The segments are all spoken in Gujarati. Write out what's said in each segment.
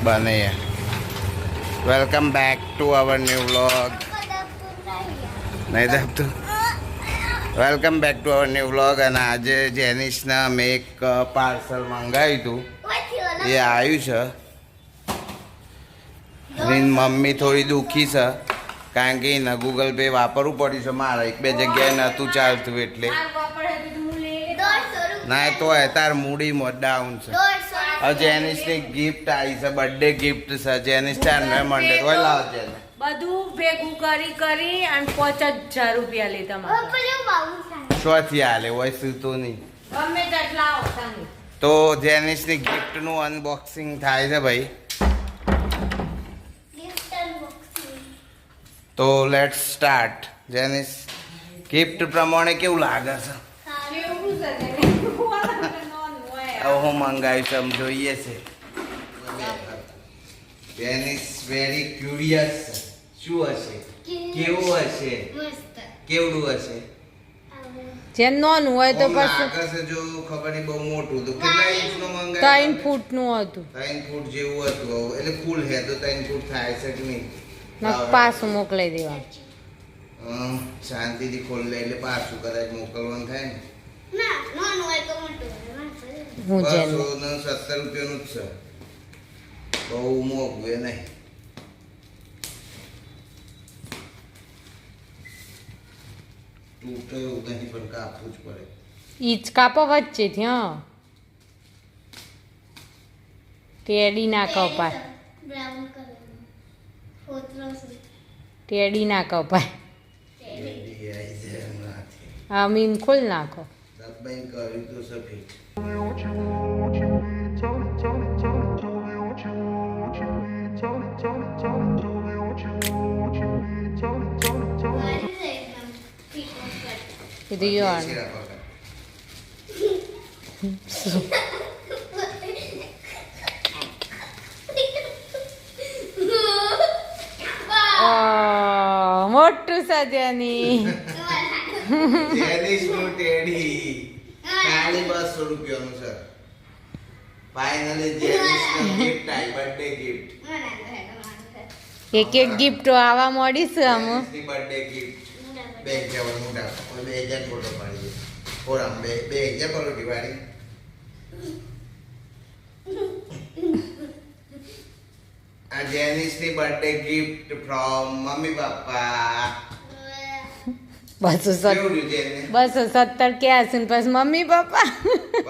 બને. Welcome back to our new vlog. નહીં દાબતું. Welcome back to our new vlog. અને આજે જેનિસના મેં એક પાર્સલ મંગાવ્યું હતું, એ આવ્યું છે. એની મમ્મી થોડી દુઃખી છે કારણ કે એને ગૂગલ પે વાપરવું પડ્યું છે મારે. એક બે જગ્યાએ નહોતું ચાલતું એટલે. ના તો તાર મૂડીમાં ડાઉન છે. જેનિસની ગિફ્ટ આવી છે, બર્થડે ગિફ્ટ છે. જેનિસ ચાંદને મંડે તો લાવ છે બધું ભેગું કરી અને 5000 રૂપિયા લીધા મારા. શોથી આલે હોય શું તો નહીં ગમે તેટલા આવતા નહીં. તો જેનિસની ગિફ્ટનું અનબોક્સિંગ થાય છે ભાઈ. તો લેટ્સ સ્ટાર્ટ. જેનિસ ગિફ્ટ પ્રમાણે કેવું લાગે છે? હું મંગાવી છે, જોઈએ છે. Jenis very curious. શું હશે? કેવું હશે? કેવડું હશે? જેમ નાનું હોય તો લાગે છે જો ખબર નહીં બહુ મોટું તો કેટલા ઇંચનું મંગાવ્યું? 3 ફૂટનું હતું. 3 ફૂટ જેવું હતું. એટલે ફૂલ હે તો 3 ફૂટ થાય છે કે નહીં? પાછું મોકલાઈ દેવા. શાંતિથી ખોલ લે એટલે પાછું કદાચ મોકલવાનું થાય ને. હું જેમ 270 રૂપિયાનું જ છે. બહુ મોંઘું એ નહીં. તૂટે એવું નહીં પણ કાપવું જ પડે. ઈચ કાપો વચ્ચેથી. હા, ટેડી ના કપાય. ટેડી ના કપાય. હા, મીન ખોલ નાખો. દબાઈને કર્યું તો સફેદ. કીધું યાર મોટું સજાની. જેનિસનું ટેડી ખાલી 200 રૂપિયાનું છે. ફાઇનલી જેનિસની ગિફ્ટ આવી, બર્થડે ગિફ્ટ. એક ગિફ્ટો આવા મળી છે આમ. જેનિસની બર્થડે ગિફ્ટ. 2000 મોટા 2000 ફોટો પાડી દે. ફોરામ 2000 પરોટી પાડી. આ જેનિસની birthday gift from mummy papa. 217 ક્યાં છે પછી મમ્મી પપ્પા.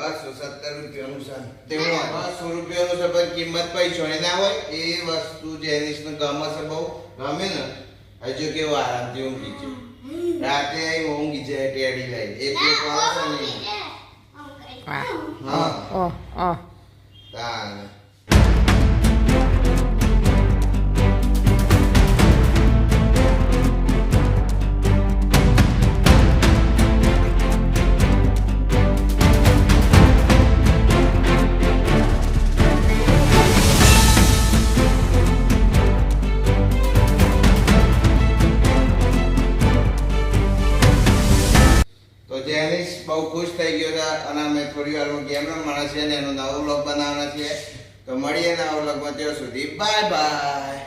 217 રૂપિયાનું છે. તેમાં 200 રૂપિયાનું છે પણ કિંમત પૈસોની ના હોય. એ વસ્તુ જેનિસને ગમે છે, બહુ ગમે ને. હજુ કેવો આરામથી ઊંઘી છે. રાતે આવી ઊંઘી જાય ટેડી લઈ. એક હા. તાને જેનિસ બહુ ખુશ થઈ ગયો હતા અને અમે થોડી વારમાં ગેમ રમવાના છીએ અને એનો નવો વ્લોગ બનાવવાના છીએ. તો મળીએ નવા વ્લોગમાં. ત્યાં સુધી બાય બાય.